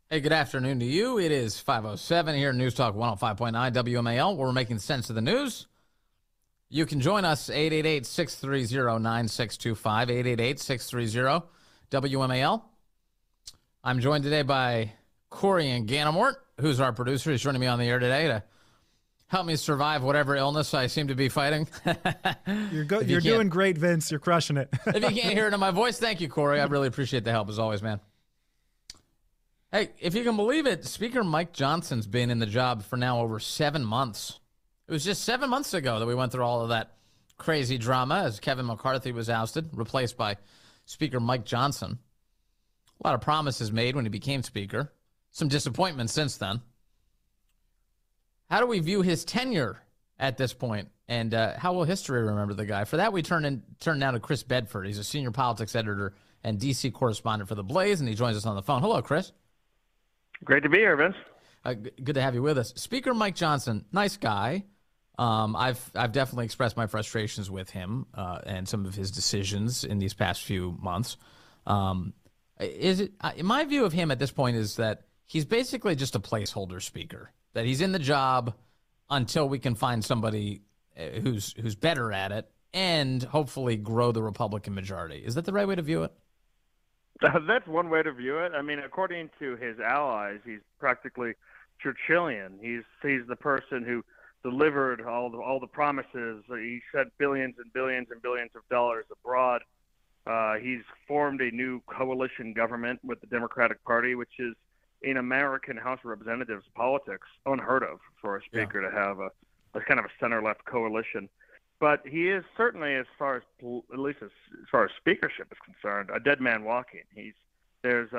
Hey, good afternoon to you. It is 5:07 here at News Talk 105.9 WMAL, where we're making sense of the news. You can join us 888-630-9625, 888-630-WMAL. I'm joined today by Corey Inganamort, who's our producer. He's joining me on the air today to help me survive whatever illness I seem to be fighting. You're doing great, Vince. You're crushing it. If you can't hear it in my voice, thank you, Corey. I really appreciate the help as always, man. Hey, if you can believe it, Speaker Mike Johnson's been in the job for now over 7 months. It was just 7 months ago that we went through all of that crazy drama as Kevin McCarthy was ousted, replaced by Speaker Mike Johnson. A lot of promises made when he became Speaker. Some disappointment since then. How do we view his tenure at this point, and how will history remember the guy? For that, we turn now to Chris Bedford. He's a senior politics editor and D.C. correspondent for TheBlaze, and he joins us on the phone. Hello, Chris. Great to be here, Vince. Good to have you with us. Speaker Mike Johnson, nice guy. I've definitely expressed my frustrations with him and some of his decisions in these past few months. My view of him at this point is that he's basically just a placeholder speaker, that he's in the job until we can find somebody who's better at it and hopefully grow the Republican majority. Is that the right way to view it? That's one way to view it. I mean, according to his allies, he's practically Churchillian. He's the person who delivered all the promises. He sent billions and billions and billions of dollars abroad. He's formed a new coalition government with the Democratic Party, which is in American House of Representatives politics unheard of for a speaker to have a kind of a center-left coalition. But he is certainly, at least as far as speakership is concerned, a dead man walking. If there's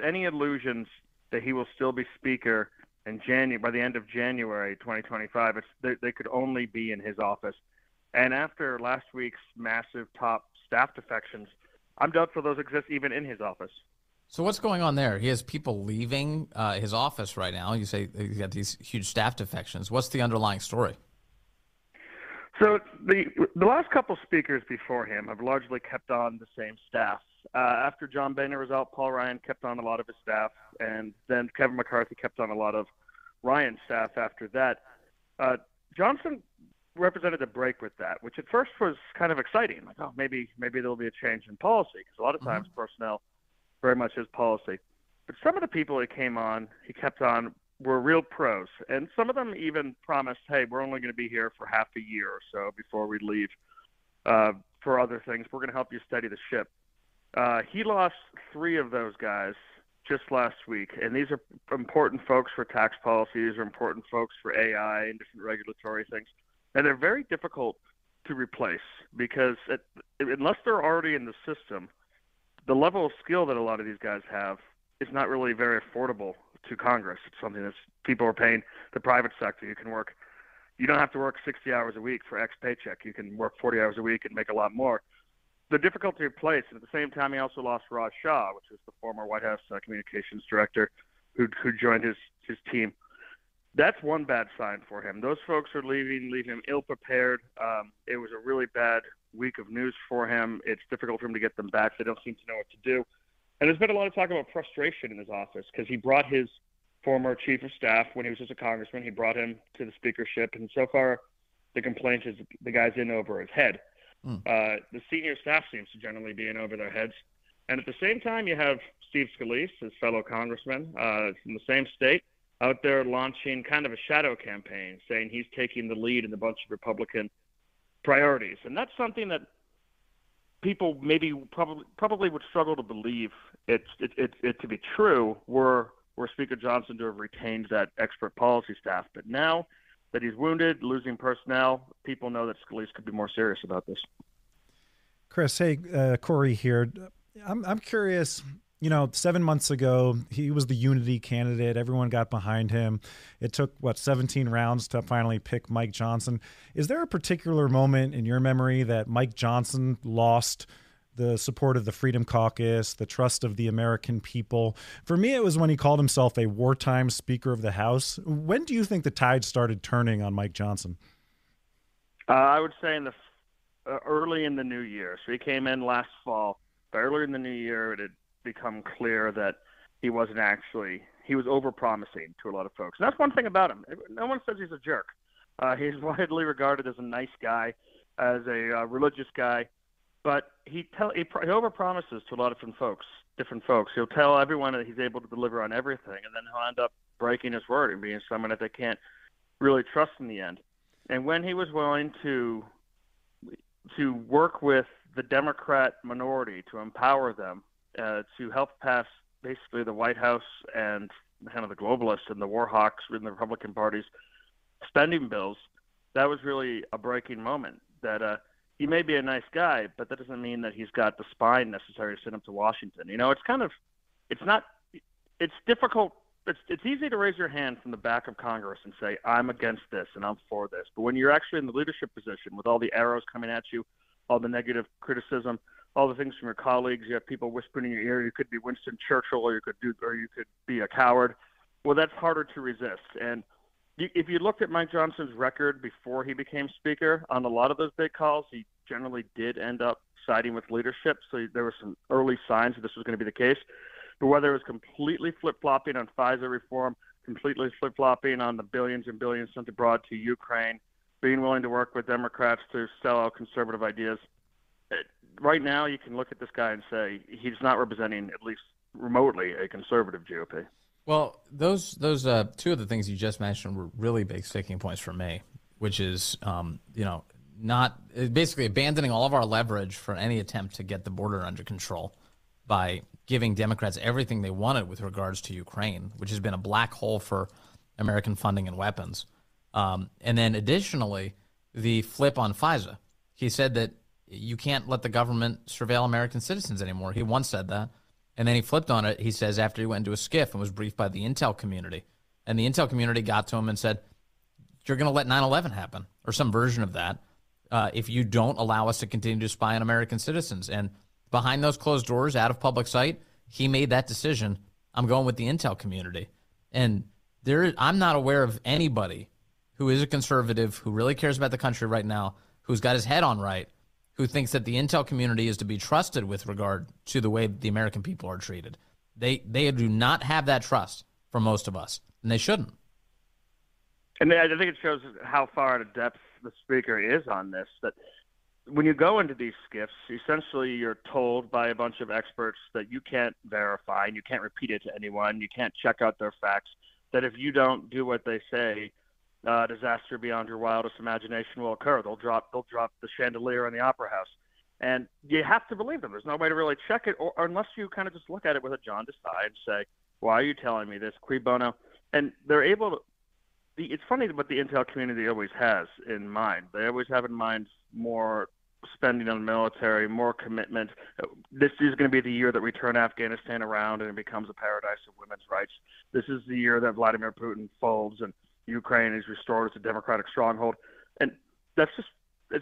any illusions that he will still be speaker by the end of January 2025, they could only be in his office. And after last week's massive top staff defections, I'm doubtful those exist even in his office. So what's going on there? He has people leaving his office right now. You say he's got these huge staff defections. What's the underlying story? So the last couple speakers before him have largely kept on the same staff. After John Boehner was out, Paul Ryan kept on a lot of his staff, and then Kevin McCarthy kept on a lot of Ryan's staff after that. Johnson represented a break with that, which at first was kind of exciting. Like, oh, maybe there'll be a change in policy, because a lot of times personnel very much is policy. But some of the people he kept on, were real pros. And some of them even promised, hey, we're only going to be here for half a year or so before we leave for other things. We're going to help you steady the ship. He lost 3 of those guys just last week. And these are important folks for tax policies or important folks for AI and different regulatory things. And they're very difficult to replace because unless they're already in the system, the level of skill that a lot of these guys have is not really very affordable to Congress. It's something that people are paying the private sector. You don't have to work 60 hours a week for X paycheck. You can work 40 hours a week and make a lot more. They're difficult to replace. And at the same time, he also lost Raj Shah, which was the former White House communications director who joined his team. That's one bad sign for him. Those folks are leaving him ill-prepared. It was a really bad week of news for him. It's difficult for him to get them back. They don't seem to know what to do. And there's been a lot of talk about frustration in his office because he brought his former chief of staff when he was just a congressman. He brought him to the speakership, and so far the complaint is the guy's in over his head. The senior staff seems to generally be in over their heads. And at the same time, you have Steve Scalise, his fellow congressman from the same state, out there launching kind of a shadow campaign, saying he's taking the lead in a bunch of Republican priorities. And that's something that people probably would struggle to believe it to be true were Speaker Johnson to have retained that expert policy staff. But now that he's wounded, losing personnel, people know that Scalise could be more serious about this. Chris, hey, Corey here. I'm curious. 7 months ago, he was the unity candidate. Everyone got behind him. It took, 17 rounds to finally pick Mike Johnson. Is there a particular moment in your memory that Mike Johnson lost the support of the Freedom Caucus, the trust of the American people? For me, it was when he called himself a wartime Speaker of the House. When do you think the tide started turning on Mike Johnson? I would say early in the new year. So he came in last fall. But earlier in the new year, it had become clear that he was overpromising to a lot of folks. And that's one thing about him. No one says he's a jerk. He's widely regarded as a nice guy, as a religious guy, but he overpromises to a lot of different folks. He'll tell everyone that he's able to deliver on everything, and then he'll end up breaking his word and being someone that they can't really trust in the end. And when he was willing to work with the Democrat minority to empower them to help pass basically the White House and kind of the globalists and the war hawks in the Republican party's spending bills, that was really a breaking moment. That he may be a nice guy, but that doesn't mean that he's got the spine necessary to send him to Washington. It's difficult. It's easy to raise your hand from the back of Congress and say, I'm against this and I'm for this. But when you're actually in the leadership position with all the arrows coming at you, all the negative criticism, all the things from your colleagues, you have people whispering in your ear, you could be Winston Churchill or you could be a coward. Well, that's harder to resist. And if you looked at Mike Johnson's record before he became Speaker, on a lot of those big calls, he generally did end up siding with leadership. So there were some early signs that this was going to be the case. But whether it was completely flip-flopping on FISA reform, completely flip-flopping on the billions and billions sent abroad to Ukraine, being willing to work with Democrats to sell out conservative ideas, right now you can look at this guy and say he's not representing, at least remotely, a conservative GOP. Well, those two of the things you just mentioned were really big sticking points for me, which is, not basically abandoning all of our leverage for any attempt to get the border under control by giving Democrats everything they wanted with regards to Ukraine, which has been a black hole for American funding and weapons. And then additionally, the flip on FISA. He said that you can't let the government surveil American citizens anymore. He once said that. And then he flipped on it, he says, after he went into a skiff and was briefed by the intel community. And the intel community got to him and said, you're going to let 9/11 happen, or some version of that, if you don't allow us to continue to spy on American citizens. And behind those closed doors, out of public sight, he made that decision. I'm going with the intel community. And I'm not aware of anybody who is a conservative, who really cares about the country right now, who's got his head on right, who thinks that the intel community is to be trusted with regard to the way the American people are treated. They do not have that trust for most of us, and they shouldn't. And I think it shows how far out of depth the Speaker is on this, that when you go into these skiffs, essentially you're told by a bunch of experts that you can't verify and you can't repeat it to anyone, you can't check out their facts, that if you don't do what they say, disaster beyond your wildest imagination will occur. They'll drop the chandelier in the opera house. And you have to believe them. There's no way to really check it, or unless you kind of just look at it with a jaundiced eye and say, why are you telling me this? Cui bono? And they're able to – it's funny what the intel community always has in mind. They always have in mind more spending on the military, more commitment. This is going to be the year that we turn Afghanistan around and it becomes a paradise of women's rights. This is the year that Vladimir Putin folds and Ukraine is restored as a democratic stronghold. And it's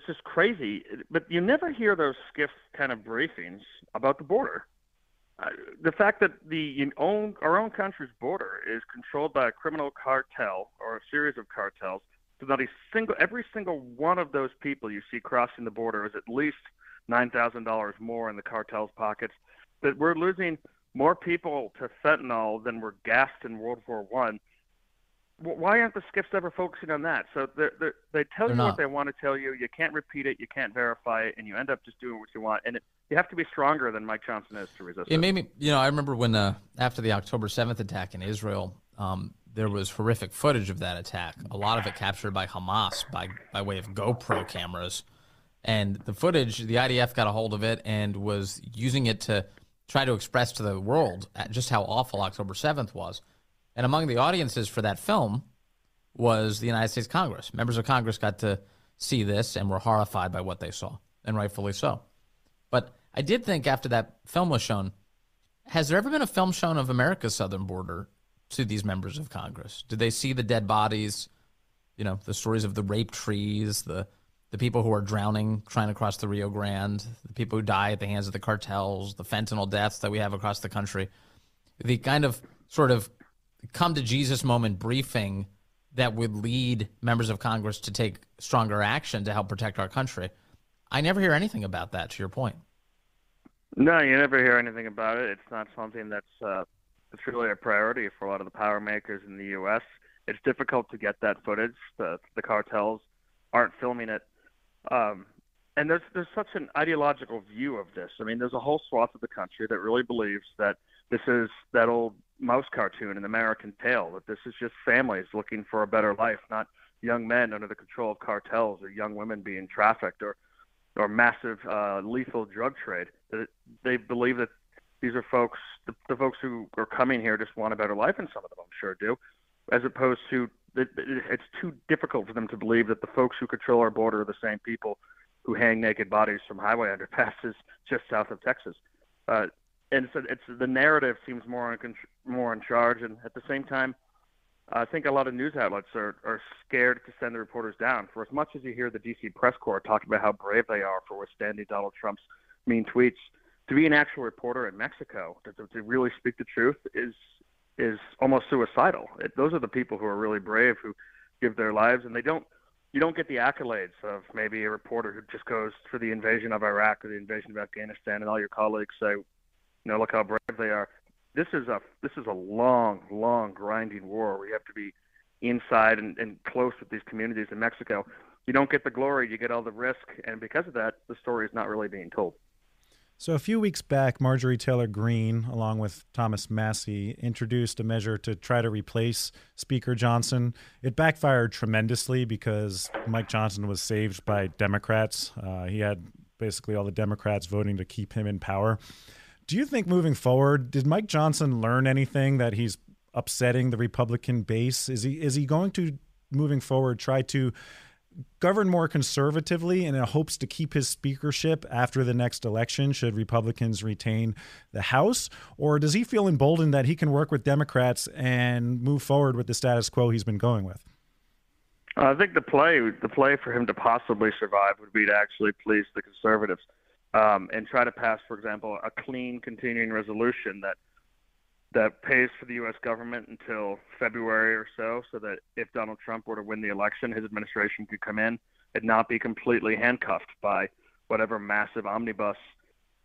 just crazy. But you never hear those skiff kind of briefings about the border. The fact that our own country's border is controlled by a criminal cartel or a series of cartels, so that every single one of those people you see crossing the border is at least $9,000 more in the cartel's pockets, that we're losing more people to fentanyl than were gassed in World War I. Why aren't the skiffs ever focusing on that? So they tell you what they want to tell you. You can't repeat it. You can't verify it. And you end up just doing what you want. And you have to be stronger than Mike Johnson is to resist it. It made me, I remember when after the October 7th attack in Israel, there was horrific footage of that attack. A lot of it captured by Hamas by way of GoPro cameras. And the footage, the IDF got a hold of it and was using it to try to express to the world just how awful October 7th was. And among the audiences for that film was the United States Congress. Members of Congress got to see this and were horrified by what they saw, and rightfully so. But I did think after that film was shown, has there ever been a film shown of America's southern border to these members of Congress? Did they see the dead bodies, the stories of the rape trees, the people who are drowning trying to cross the Rio Grande, the people who die at the hands of the cartels, the fentanyl deaths that we have across the country? The kind of sort of come to Jesus moment briefing that would lead members of Congress to take stronger action to help protect our country. I never hear anything about that, to your point. No, you never hear anything about it. It's not something that's It's really a priority for a lot of the power makers in the U.S. It's difficult to get that footage. The cartels aren't filming it. And there's such an ideological view of this. I mean, there's a whole swath of the country that really believes that this is that old mouse cartoon, An American Tale, that this is just families looking for a better life, not young men under the control of cartels or young women being trafficked or massive lethal drug trade. They believe that these are folks, the folks who are coming here just want a better life, and some of them I'm sure do, as opposed to it's too difficult for them to believe that the folks who control our border are the same people who hang naked bodies from highway underpasses just south of Texas. And so the narrative seems more in charge, and at the same time, I think a lot of news outlets are scared to send the reporters down. For as much as you hear the D.C. press corps talking about how brave they are for withstanding Donald Trump's mean tweets, to be an actual reporter in Mexico, to really speak the truth, is almost suicidal. Those are the people who are really brave, who give their lives, and you don't get the accolades of maybe a reporter who just goes for the invasion of Iraq or the invasion of Afghanistan, and all your colleagues say, look how brave they are. This is a long, long, grinding war where you have to be inside and close with these communities in Mexico. You don't get the glory, you get all the risk, and because of that, the story is not really being told. So a few weeks back, Marjorie Taylor Greene, along with Thomas Massie, introduced a measure to try to replace Speaker Johnson. It backfired tremendously because Mike Johnson was saved by Democrats. He had basically all the Democrats voting to keep him in power. Do you think moving forward, did Mike Johnson learn anything that he's upsetting the Republican base? Is he going to, moving forward, try to govern more conservatively in hopes to keep his speakership after the next election should Republicans retain the House? Or does he feel emboldened that he can work with Democrats and move forward with the status quo he's been going with? I think the play for him to possibly survive would be to actually please the conservatives and try to pass, for example, a clean continuing resolution that pays for the U.S. government until February or so that if Donald Trump were to win the election, his administration could come in and not be completely handcuffed by whatever massive omnibus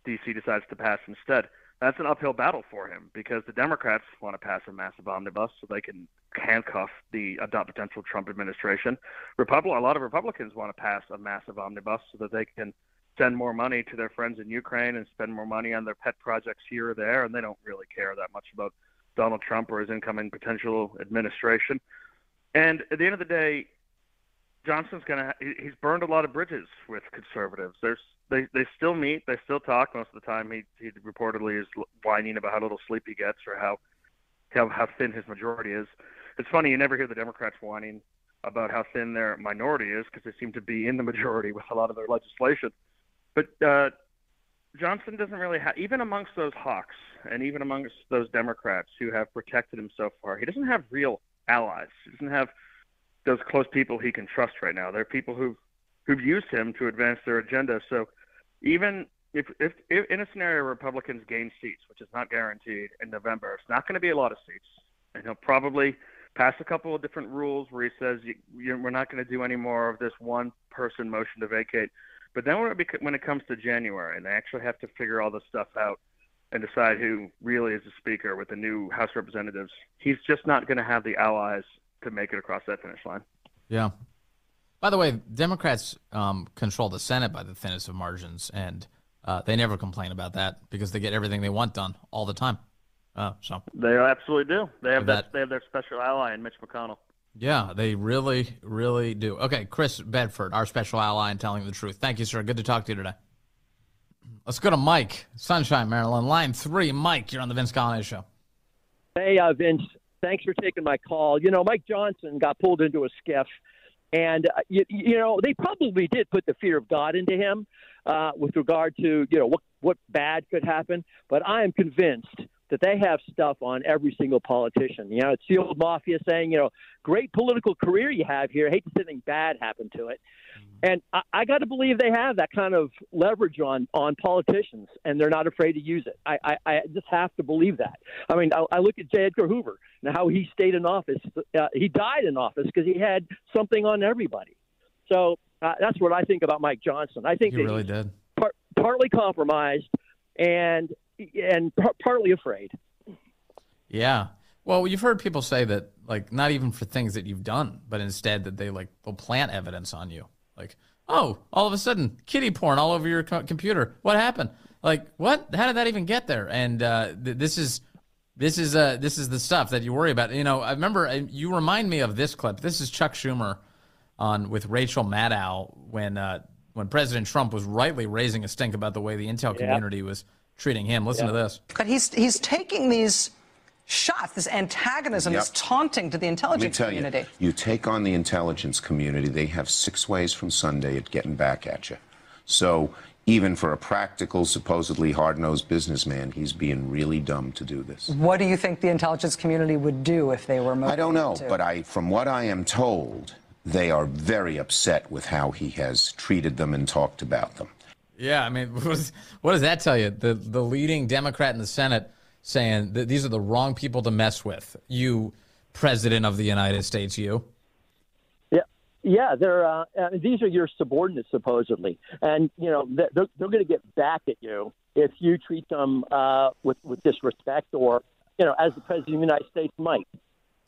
D.C. decides to pass instead. That's an uphill battle for him because the Democrats want to pass a massive omnibus so they can handcuff the potential Trump administration. A lot of Republicans want to pass a massive omnibus so that they can send more money to their friends in Ukraine and spend more money on their pet projects here or there, and they don't really care that much about Donald Trump or his incoming potential administration. And at the end of the day, Johnson's he's burned a lot of bridges with conservatives. They still meet, they still talk. Most of the time he reportedly is whining about how little sleep he gets or how thin his majority is. It's funny, you never hear the Democrats whining about how thin their minority is because they seem to be in the majority with a lot of their legislation. But Johnson doesn't really have, even amongst those hawks and even amongst those Democrats who have protected him so far, he doesn't have real allies. He doesn't have those close people he can trust right now. They're people who've used him to advance their agenda. So even if in a scenario Republicans gain seats, which is not guaranteed in November, it's not going to be a lot of seats. And he'll probably pass a couple of different rules where he says we're not going to do any more of this one-person motion to vacate. But then when it comes to January and they actually have to figure all this stuff out and decide who really is the speaker with the new House of Representatives, he's just not going to have the allies to make it across that finish line. Yeah. By the way, Democrats control the Senate by the thinnest of margins, and they never complain about that because they get everything they want done all the time. So they absolutely do. They have They have their special ally in Mitch McConnell. Yeah, they really, really do. Okay, Chris Bedford, our special ally in Telling the Truth. Thank you, sir. Good to talk to you today. Let's go to Mike, Sunshine, Maryland. Line 3, Mike, you're on the Vince Coglianese Show. Hey, Vince. Thanks for taking my call. Mike Johnson got pulled into a skiff, and, they probably did put the fear of God into him with regard to, what bad could happen. But I am convinced that they have stuff on every single politician. It's the old mafia saying, great political career you have here. I hate to see anything bad happen to it. And I got to believe they have that kind of leverage on politicians, and they're not afraid to use it. I just have to believe that. I mean, I look at J. Edgar Hoover and how he stayed in office. He died in office because he had something on everybody. So that's what I think about Mike Johnson. I think he really did. Partly compromised and partly afraid. Yeah. Well, you've heard people say that, like, not even for things that you've done, but instead that they'll plant evidence on you. Like, oh, all of a sudden, kiddie porn all over your computer. What happened? Like, what? How did that even get there? And this is the stuff that you worry about. You know, I remember you remind me of this clip. This is Chuck Schumer with Rachel Maddow when President Trump was rightly raising a stink about the way the intel community was treating him. Listen to this. But he's taking these shots, this antagonism, this taunting to the intelligence community. You take on the intelligence community, they have 6 ways from Sunday at getting back at you. So even for a practical, supposedly hard-nosed businessman, he's being really dumb to do this. What do you think the intelligence community would do if they were motivated? I don't know, but from what I am told, they are very upset with how he has treated them and talked about them. Yeah, I mean, what does that tell you? The leading Democrat in the Senate saying that these are the wrong people to mess with. You, President of the United States, you. Yeah, they're these are your subordinates supposedly, and you know they're going to get back at you if you treat them with disrespect, or as the President of the United States might.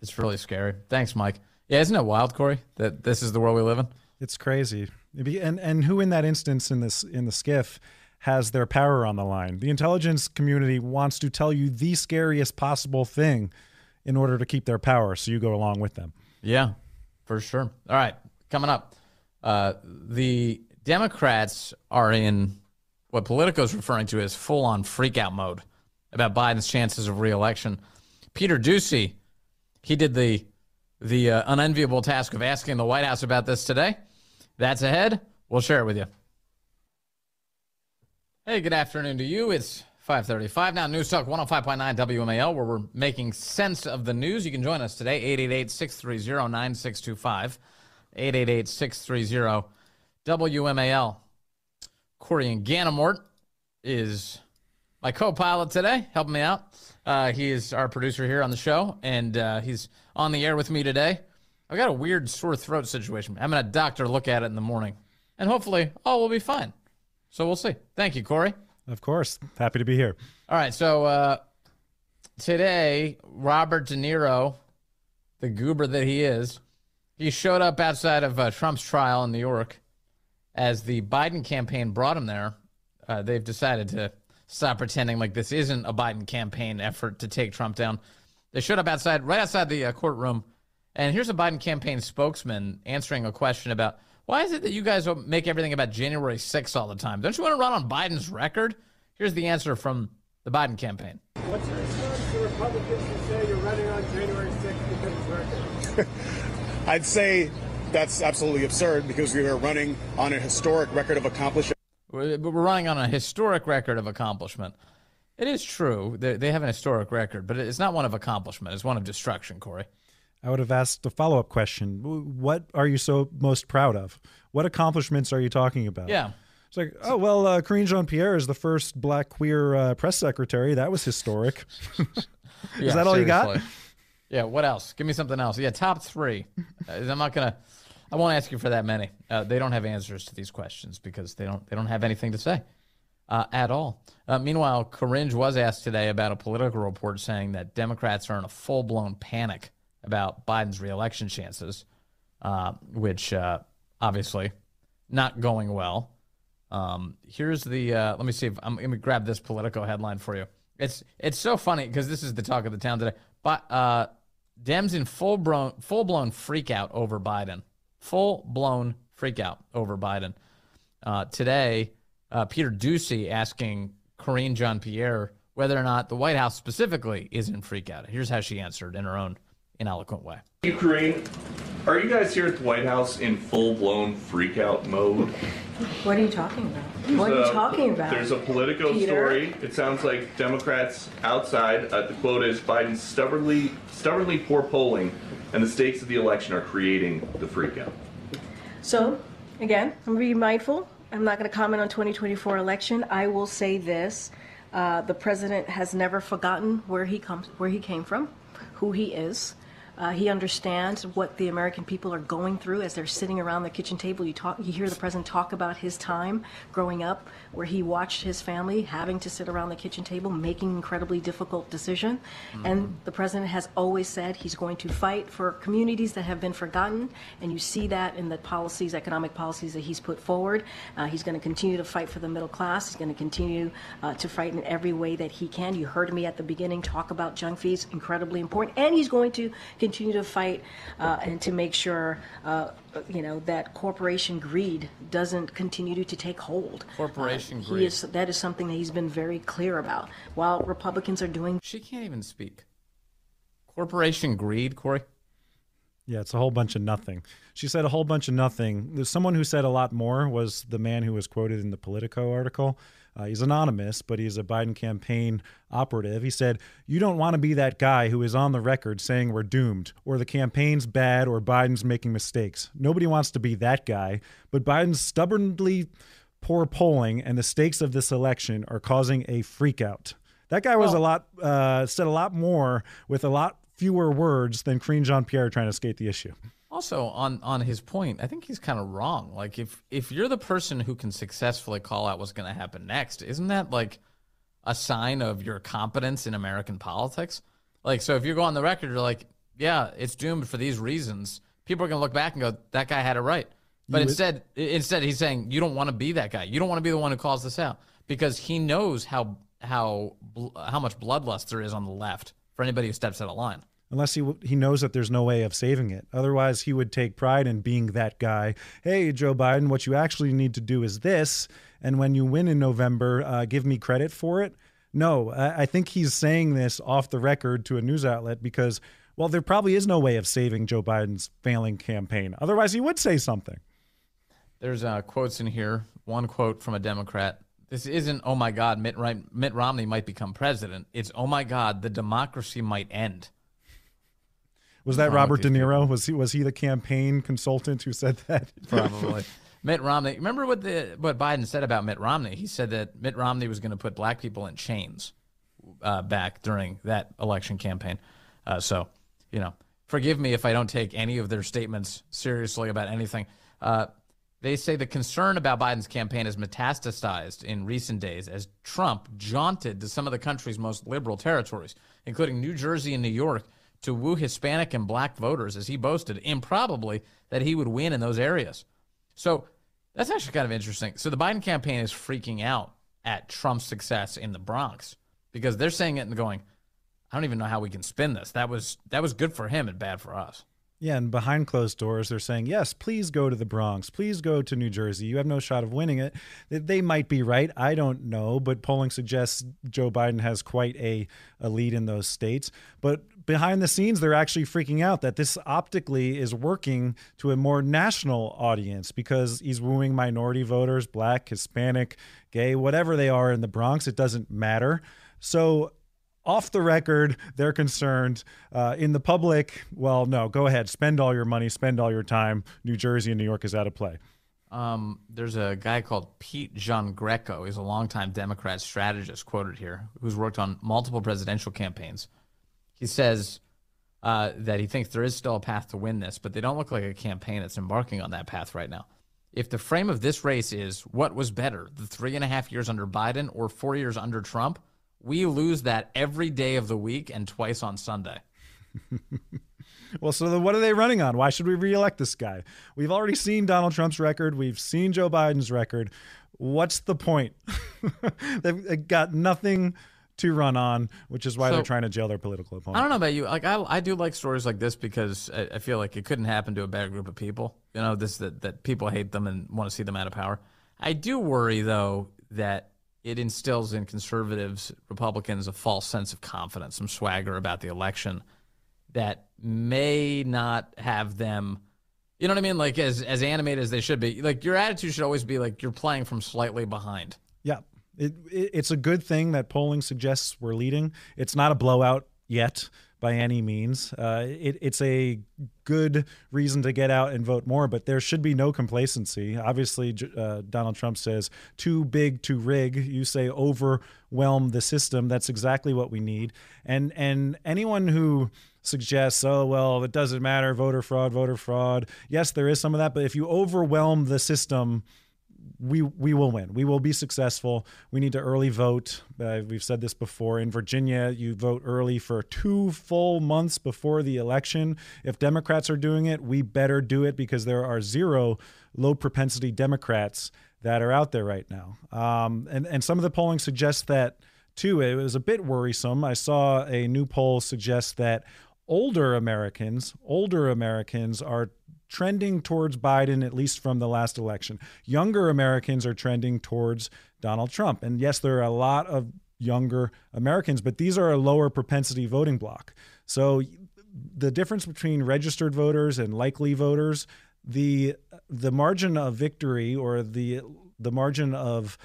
It's really scary. Thanks, Mike. Yeah, isn't it wild, Corey, that this is the world we live in? It's crazy. And who in that instance in the skiff has their power on the line? The intelligence community wants to tell you the scariest possible thing in order to keep their power, so you go along with them. Yeah, for sure. All right, coming up, the Democrats are in what Politico's referring to as full-on freak-out mode about Biden's chances of re-election. Peter Doocy, he did the unenviable task of asking the White House about this today. That's ahead. We'll share it with you. Hey, good afternoon to you. It's 5:35 now. News Talk 105.9 WMAL, where we're making sense of the news. You can join us today, 888-630-9625, 888-630-WMAL. Corey Inganamort is my co-pilot today, helping me out. He is our producer here on the show, and he's on the air with me today. I've got a weird sore throat situation. I'm having a doctor look at it in the morning, and hopefully all will be fine. So we'll see. Thank you, Corey. Of course. Happy to be here. All right, so today, Robert De Niro, the goober that he is, he showed up outside of Trump's trial in New York. As the Biden campaign brought him there, they've decided to stop pretending like this isn't a Biden campaign effort to take Trump down. They showed up right outside the courtroom, and here's a Biden campaign spokesman answering a question about, why is it that you guys make everything about January 6th all the time? Don't you want to run on Biden's record? Here's the answer from the Biden campaign. What's your response to Republicans who say you're running on January 6th because it's record? I'd say that's absolutely absurd because we are running on a historic record of accomplishment. We're running on a historic record of accomplishment. It is true. They have an historic record, but it's not one of accomplishment. It's one of destruction, Corey. I would have asked a follow-up question. What are you so most proud of? What accomplishments are you talking about? Yeah. It's like, oh, well, Karine Jean-Pierre is the first black queer press secretary. That was historic. Is that all you got? Yeah, what else? Give me something else. Yeah, top 3. I won't ask you for that many. They don't have answers to these questions because they don't have anything to say at all. Meanwhile, Karine was asked today about a Political report saying that Democrats are in a full-blown panic about Biden's reelection chances, which obviously not going well. Here's the let me see if I'm going to grab this Politico headline for you. It's so funny because this is the talk of the town today. But Dems in full-blown freak out over Biden. Full-blown freak out over Biden. Today, Peter Doocy asking Karine Jean-Pierre whether or not the White House specifically is in freak out. Here's how she answered in her own ineloquent way. Karine, are you guys here at the White House in full-blown freak-out mode? What are you talking about? What are you talking about? There's a Politico story. It sounds like Democrats outside, the quote is, Biden's stubbornly poor polling and the stakes of the election are creating the freak-out. So, again, I'm going to be mindful. I'm not going to comment on 2024 election. I will say this. The president has never forgotten where he came from, who he is. He understands what the American people are going through as they're sitting around the kitchen table. You hear the president talk about his time growing up, where he watched his family having to sit around the kitchen table, making incredibly difficult decisions. And the president has always said he's going to fight for communities that have been forgotten. And you see that in the policies, economic policies that he's put forward. He's going to continue to fight for the middle class. He's going to continue to fight in every way that he can. You heard me at the beginning talk about junk fees, incredibly important. And he's going to continue to fight and to make sure, that corporation greed doesn't continue to take hold. Corporation greed. That is something that he's been very clear about. While Republicans are doing... She can't even speak. Corporation greed, Corey? Yeah, it's a whole bunch of nothing. She said a whole bunch of nothing. There's someone who said a lot more was the man who was quoted in the Politico article. He's anonymous, but he's a Biden campaign operative. He said, "You don't want to be that guy who is on the record saying we're doomed, or the campaign's bad, or Biden's making mistakes. Nobody wants to be that guy, but Biden's stubbornly poor polling and the stakes of this election are causing a freakout." That guy was said a lot more with a lot fewer words than Karine Jean-Pierre trying to skate the issue. Also, on his point, I think he's kind of wrong. Like, if you're the person who can successfully call out what's going to happen next, isn't that like a sign of your competence in American politics? Like, so if you go on the record, you're like, yeah, it's doomed for these reasons. People are going to look back and go, that guy had it right. But instead he's saying, you don't want to be that guy. You don't want to be the one who calls this out, because he knows how much bloodlust there is on the left for anybody who steps out of line. Unless he knows that there's no way of saving it. Otherwise, he would take pride in being that guy. Hey, Joe Biden, what you actually need to do is this, and when you win in November, give me credit for it. No, I think he's saying this off the record to a news outlet because, well, there probably is no way of saving Joe Biden's failing campaign. Otherwise, he would say something. There's quotes in here. One quote from a Democrat. This isn't, oh, my God, Mitt Romney might become president. It's, oh, my God, the democracy might end. Was that Robert De Niro? Was he the campaign consultant who said that? Probably. Mitt Romney. Remember what Biden said about Mitt Romney? He said that Mitt Romney was going to put black people in chains back during that election campaign. So, forgive me if I don't take any of their statements seriously about anything. They say the concern about Biden's campaign has metastasized in recent days as Trump jaunted to some of the country's most liberal territories, including New Jersey and New York, to woo Hispanic and black voters as he boasted improbably that he would win in those areas. So that's actually kind of interesting. So the Biden campaign is freaking out at Trump's success in the Bronx because they're saying it and going, I don't even know how we can spin this. That was good for him and bad for us. Yeah, and behind closed doors, they're saying, yes, please go to the Bronx. Please go to New Jersey. You have no shot of winning it. They might be right. I don't know, but polling suggests Joe Biden has quite a lead in those states. But behind the scenes, they're actually freaking out that this optically is working to a more national audience because he's wooing minority voters, black, Hispanic, gay, whatever they are in the Bronx. It doesn't matter. So off the record, they're concerned. In the public, well, no, go ahead. Spend all your money. Spend all your time. New Jersey and New York is out of play. There's a guy called Pete Giangreco. He's a longtime Democrat strategist quoted here who's worked on multiple presidential campaigns. He says that he thinks there is still a path to win this, but they don't look like a campaign that's embarking on that path right now. If the frame of this race is what was better, the 3.5 years under Biden or 4 years under Trump, we lose that every day of the week and twice on Sunday. Well, so then what are they running on? Why should we reelect this guy? We've already seen Donald Trump's record. We've seen Joe Biden's record. What's the point? They've got nothing to run on, which is why they're trying to jail their political opponent. I don't know about you. Like I do like stories like this because I feel like it couldn't happen to a better group of people. That people hate them and want to see them out of power. I do worry, though, that it instills in conservatives, Republicans, a false sense of confidence, some swagger about the election that may not have them, you know what I mean? Like as animated as they should be. Like your attitude should always be like you're playing from slightly behind. Yeah. It's a good thing that polling suggests we're leading. It's not a blowout yet by any means. It's a good reason to get out and vote more, but there should be no complacency. Obviously, Donald Trump says too big to rig. You say overwhelm the system. That's exactly what we need. And anyone who suggests, oh, well, it doesn't matter, voter fraud. Yes, there is some of that, but if you overwhelm the system, we will win. We will be successful. We need to early vote. We've said this before. In Virginia, you vote early for 2 full months before the election. If Democrats are doing it, we better do it because there are 0 low propensity Democrats that are out there right now. And some of the polling suggests that too. It was a bit worrisome. I saw a new poll suggest that older Americans are trending towards Biden, at least from the last election. Younger Americans are trending towards Donald Trump. And yes, there are a lot of younger Americans, but these are a lower propensity voting bloc. So the difference between registered voters and likely voters, the margin of victory or the margin of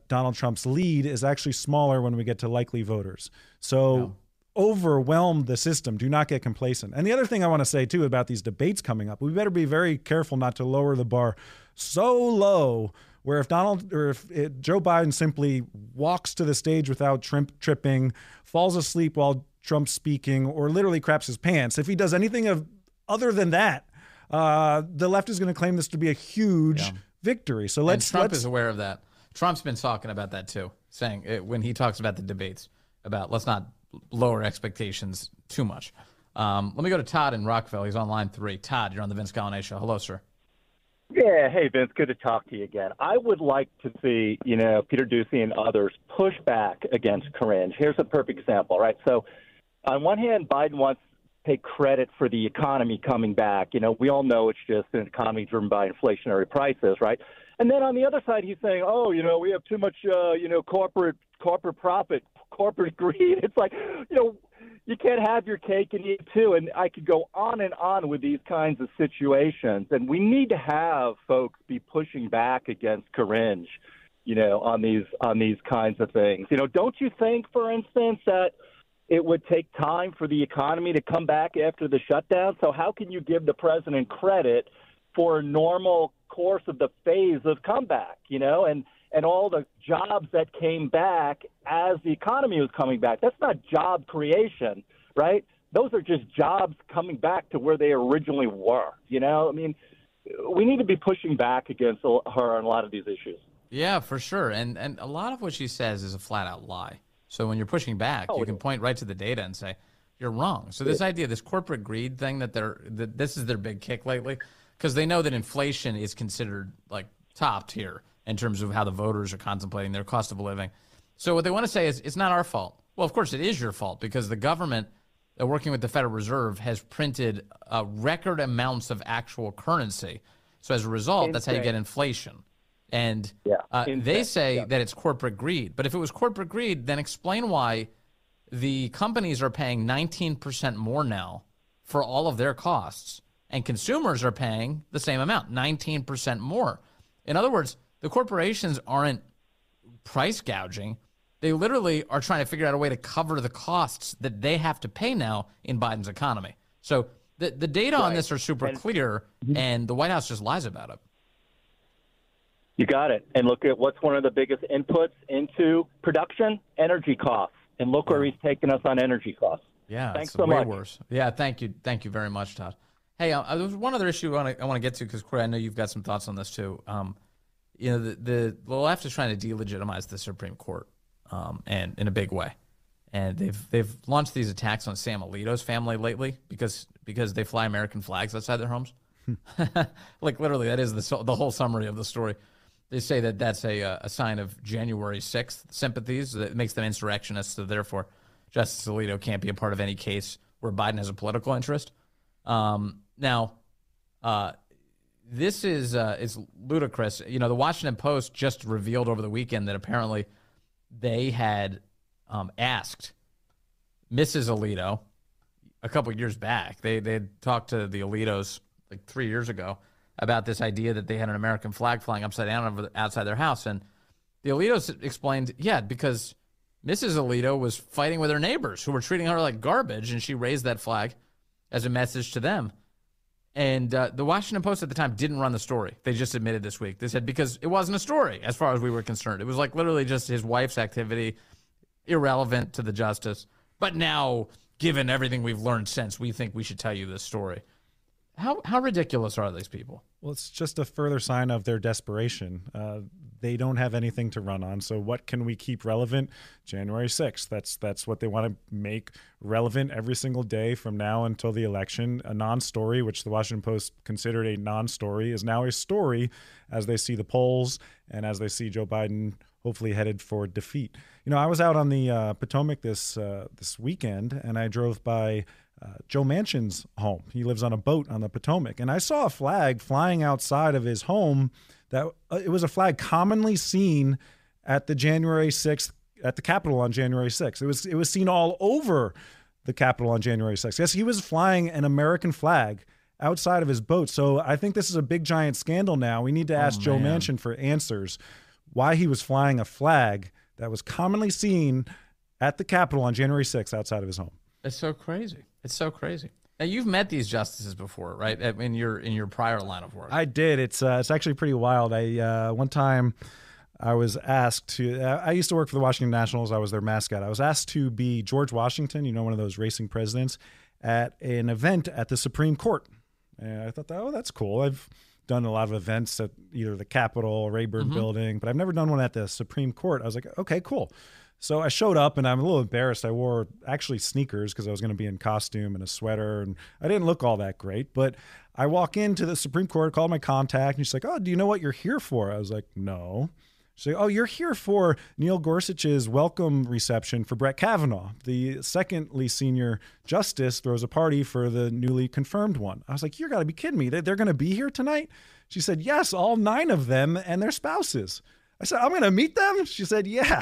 Donald Trump's lead is actually smaller when we get to likely voters. So overwhelm the system. Do not get complacent. And the other thing I want to say too about these debates coming up, we better be very careful not to lower the bar so low where if Joe Biden simply walks to the stage without tripping, falls asleep while Trump's speaking, or literally craps his pants, if he does anything other than that, the left is going to claim this to be a huge victory. So Trump is aware of that. Trump's been talking about that too, saying when he talks about the debates about let's not lower expectations too much. Let me go to Todd in Rockville. He's on line 3. Todd, you're on the Vince Coglianese Show. Hello, sir. Yeah, hey, Vince, good to talk to you again. I would like to see, Peter Doocy and others push back against Corinne. Here's a perfect example, right? So on one hand, Biden wants to take credit for the economy coming back. We all know it's just an economy driven by inflationary prices, right? And then on the other side, he's saying, we have too much, corporate profit, corporate greed. It's like, you can't have your cake and eat it too. And I could go on and on with these kinds of situations. And we need to have folks be pushing back against Corinne, on these kinds of things. Don't you think, for instance, that it would take time for the economy to come back after the shutdown? So how can you give the president credit for a normal course of the phase of comeback, and all the jobs that came back as the economy was coming back? That's not job creation, right? Those are just jobs coming back to where they originally were. We need to be pushing back against her on a lot of these issues. Yeah, for sure. And a lot of what she says is a flat out lie. So when you're pushing back, you can point right to the data and say, you're wrong. So this idea, this corporate greed thing that this is their big kick lately, because they know that inflation is considered like top tier in terms of how the voters are contemplating their cost of living. So what they want to say is it's not our fault. Well, of course it is your fault because the government, working with the Federal Reserve, has printed record amounts of actual currency. So as a result, that's how you get inflation. And they say that it's corporate greed. But if it was corporate greed, then explain why the companies are paying 19% more now for all of their costs, and consumers are paying the same amount, 19% more. In other words, the corporations aren't price gouging. They literally are trying to figure out a way to cover the costs that they have to pay now in Biden's economy. So the data on this are super clear, and the White House just lies about it. You got it. And look at what's one of the biggest inputs into production, energy costs. And look where he's taken us on energy costs. Yeah, thanks it's so way much. Worse. Yeah, thank you very much, Todd. Hey, there's one other issue I want to get to because Corey, I know you've got some thoughts on this too. The left is trying to delegitimize the Supreme Court, and in a big way, and they've launched these attacks on Sam Alito's family lately because they fly American flags outside their homes. Like literally, that is the whole summary of the story. They say that that's a sign of January 6th sympathies that makes them insurrectionists. So therefore, Justice Alito can't be a part of any case where Biden has a political interest. Now, this is ludicrous. The Washington Post just revealed over the weekend that apparently they had asked Mrs. Alito a couple of years back. They had talked to the Alitos like 3 years ago about this idea that they had an American flag flying upside down outside their house. And the Alitos explained, because Mrs. Alito was fighting with her neighbors who were treating her like garbage, and she raised that flag as a message to them. And the Washington Post at the time didn't run the story. They just admitted this week. They said because it wasn't a story as far as we were concerned. It was like literally just his wife's activity, irrelevant to the justice. But now, given everything we've learned since, we think we should tell you this story. How ridiculous are these people? Well, it's just a further sign of their desperation. They don't have anything to run on. So what can we keep relevant? January 6th. That's what they want to make relevant every single day from now until the election. A non-story, which the Washington Post considered a non-story, is now a story as they see the polls and as they see Joe Biden hopefully headed for defeat. You know, I was out on the Potomac this weekend, and I drove by Joe Manchin's home. He lives on a boat on the Potomac, and I saw a flag flying outside of his home. That it was a flag commonly seen at the January 6th at the Capitol on January 6th. It was seen all over the Capitol on January 6th. Yes, he was flying an American flag outside of his boat. So I think this is a big giant scandal now. We need to ask Joe Manchin for answers why he was flying a flag that was commonly seen at the Capitol on January 6th outside of his home. It's so crazy. It's so crazy. Now, you've met these justices before, right? In your prior line of work. I did. It's actually pretty wild. One time I was asked to. I used to work for the Washington Nationals. I was their mascot. I was asked to be George Washington, one of those racing presidents, at an event at the Supreme Court. And I thought, oh, that's cool. I've done a lot of events at either the Capitol or Rayburn Building, but I've never done one at the Supreme Court. I was like, okay, cool. So I showed up, and I'm a little embarrassed. I wore actually sneakers because I was going to be in costume and a sweater, and I didn't look all that great. But I walk into the Supreme Court, called my contact, and she's like, oh, do you know what you're here for? I was like, no. She's like, oh, you're here for Neil Gorsuch's welcome reception for Brett Kavanaugh. The secondly senior justice throws a party for the newly confirmed one. I was like, you got to be kidding me. They're going to be here tonight? She said, yes, all 9 of them and their spouses. I said, I'm going to meet them? She said, yeah.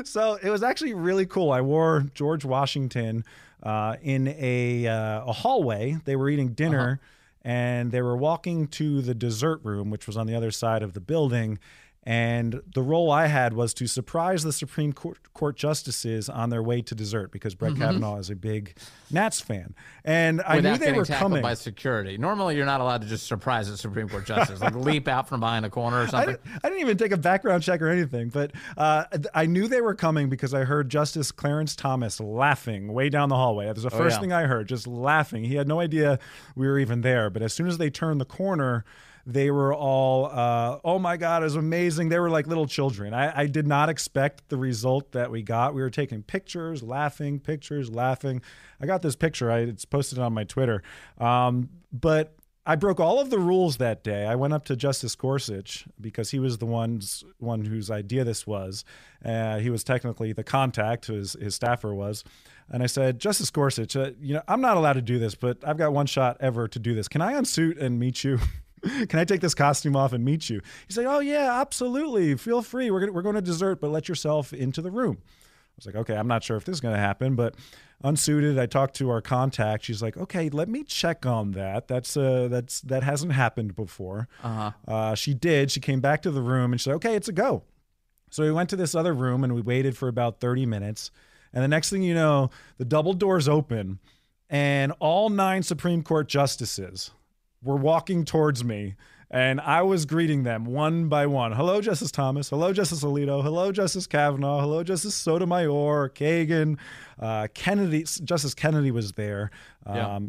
So it was actually really cool. I wore George Washington in a hallway. They were eating dinner, and they were walking to the dessert room, which was on the other side of the building. And the role I had was to surprise the Supreme Court justices on their way to dessert because Brett Kavanaugh is a big Nats fan. And I knew they were coming. By security. Normally, you're not allowed to just surprise a Supreme Court justice, like leap out from behind a corner or something. I didn't even take a background check or anything, but I knew they were coming because I heard Justice Clarence Thomas laughing way down the hallway. That was the first thing I heard, just laughing. He had no idea we were even there. But as soon as they turned the corner, they were all, oh my God, it was amazing. They were like little children. I did not expect the result that we got. We were taking pictures, laughing. I got this picture. It's posted on my Twitter. But I broke all of the rules that day. I went up to Justice Gorsuch because he was the one whose idea this was. He was technically the contact, his staffer was. And I said, Justice Gorsuch, I'm not allowed to do this, but I've got one shot ever to do this. Can I unsuit and meet you? Can I take this costume off and meet you? He's like, oh, yeah, absolutely. Feel free. We're going to dessert, but let yourself into the room. I was like, okay, I'm not sure if this is going to happen, but unsuited. I talked to our contact. She's like, okay, let me check on that. That hasn't happened before. She did. She came back to the room and she said, okay, it's a go. So we went to this other room and we waited for about 30 minutes. And the next thing you know, the double doors open and all 9 Supreme Court justices were walking towards me, and I was greeting them one by one. Hello, Justice Thomas. Hello, Justice Alito. Hello, Justice Kavanaugh. Hello, Justice Sotomayor, Kagan, Kennedy. Justice Kennedy was there.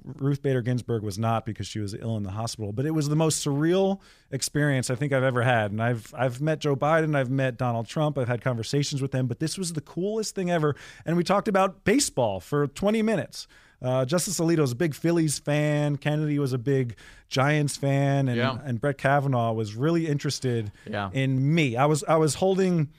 Ruth Bader Ginsburg was not because she was ill in the hospital. But it was the most surreal experience I think I've ever had. And I've met Joe Biden. I've met Donald Trump. I've had conversations with them. But this was the coolest thing ever. And we talked about baseball for 20 minutes. Justice Alito was a big Phillies fan. Kennedy was a big Giants fan, and Brett Kavanaugh was really interested in me. I was holding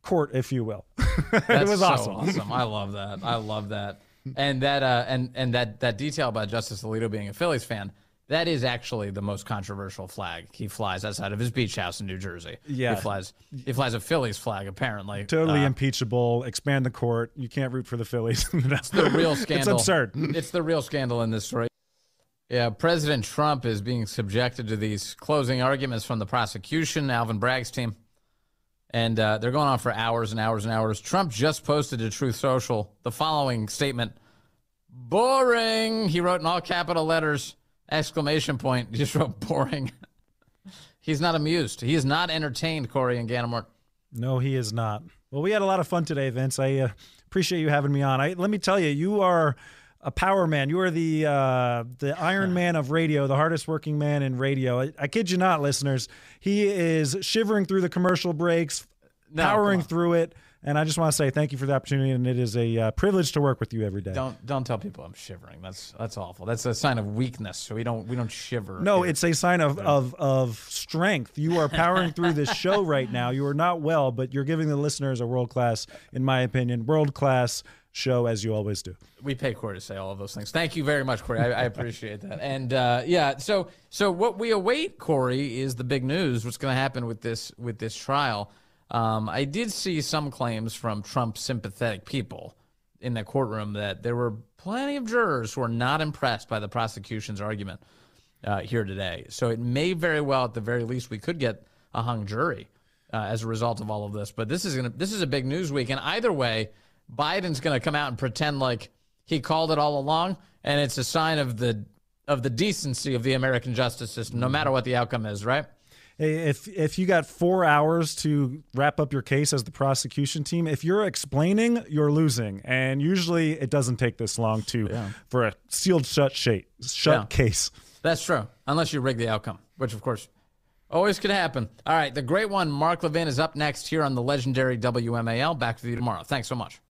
court, if you will. It was awesome. I love that. And that detail about Justice Alito being a Phillies fan. That is actually the most controversial flag he flies outside of his beach house in New Jersey. Yeah. He flies a Phillies flag, apparently. Totally impeachable. Expand the court. You can't root for the Phillies. It's the real scandal. It's absurd. It's the real scandal in this story. Yeah, President Trump is being subjected to these closing arguments from the prosecution, Alvin Bragg's team. And they're going on for hours and hours and hours. Trump just posted to Truth Social the following statement. Boring. He wrote in all capital letters, exclamation point. He just wrote boring. He's not amused. He is not entertained, Corey and Inganamort. No, he is not. Well, we had a lot of fun today, Vince. I appreciate you having me on. Let me tell you, you are a power man. You are the Iron Man of radio, the hardest working man in radio. I kid you not, listeners. He is shivering through the commercial breaks, powering through it. And I just want to say thank you for the opportunity, and it is a privilege to work with you every day. Don't tell people I'm shivering. That's awful. That's a sign of weakness. So we don't shiver. No, here. it's a sign of strength. You are powering through this show right now. You are not well, but you're giving the listeners a world-class, in my opinion, world-class show, as you always do. We pay Corey to say all of those things. Thank you very much, Corey. I appreciate that. And so what we await, Corey, is the big news. What's going to happen with this trial? I did see some claims from Trump sympathetic people in the courtroom that there were plenty of jurors who are not impressed by the prosecution's argument here today. So it may very well, at the very least, we could get a hung jury as a result of all of this. But this is a big news week, and either way, Biden's going to come out and pretend like he called it all along, and it's a sign of the decency of the American justice system, no matter what the outcome is, right? If you got 4 hours to wrap up your case as the prosecution team, if you're explaining, you're losing. And usually it doesn't take this long for a sealed shut case. That's true, unless you rig the outcome, which, of course, always could happen. All right, the great one, Mark Levin, is up next here on the legendary WMAL. Back with you tomorrow. Thanks so much.